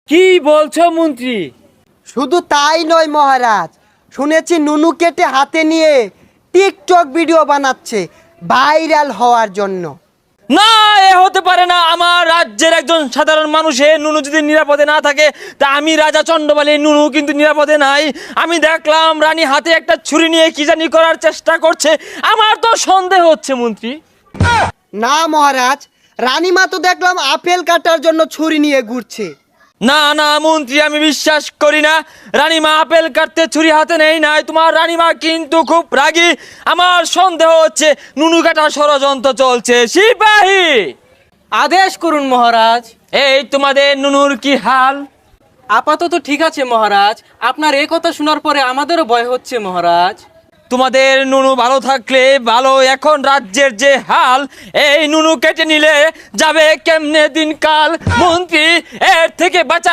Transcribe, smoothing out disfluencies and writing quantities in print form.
কি বলছো মন্ত্রী? শুধু তাই নয় মহারাজ, শুনেছি নুনু কেটে হাতে নিয়ে টিকটক ভিডিও বানাচ্ছে ভাইরাল হওয়ার জন্য। না, এ হতে পারে না। আমার রাজ্যের একজন সাধারণ মানুষের নুনু যদি নিরাপদে না থাকে, তা আমি রাজা চন্ডবালের নুনু কিন্তু নিরাপদে নাই। আমি দেখলাম রানী হাতে একটা ছুরি নিয়ে কি জানি করার চেষ্টা করছে। আমার তো সন্দেহ হচ্ছে মন্ত্রী। না মহারাজ, রানীমা তো দেখলাম আপেল কাটার জন্য ছুরি নিয়ে ঘুরছে। না না মন্ত্রী, আমি বিশ্বাস করি না। রানীমা আপেল কাটতে ছুরি হাতে নেই নাই। তোমার রানীমা কিন্তু খুব রাগী। আমার সন্দেহ হচ্ছে নুনু কাটা ষড়যন্ত্র চলছে। সিপাহী, আদেশ করুন মহারাজ। এই তোমাদের নুনুর কি হাল? আপাতত ঠিক আছে মহারাজ। আপনার এই কথা শোনার পরে আমাদেরও ভয় হচ্ছে মহারাজ। তোমাদের নুনু ভালো থাকলে ভালো। এখন রাজ্যের যে হাল, এই নুনু কেটে নিলে যাবে কেমনে দিনকাল। মন্ত্রী, এর থেকে বাঁচা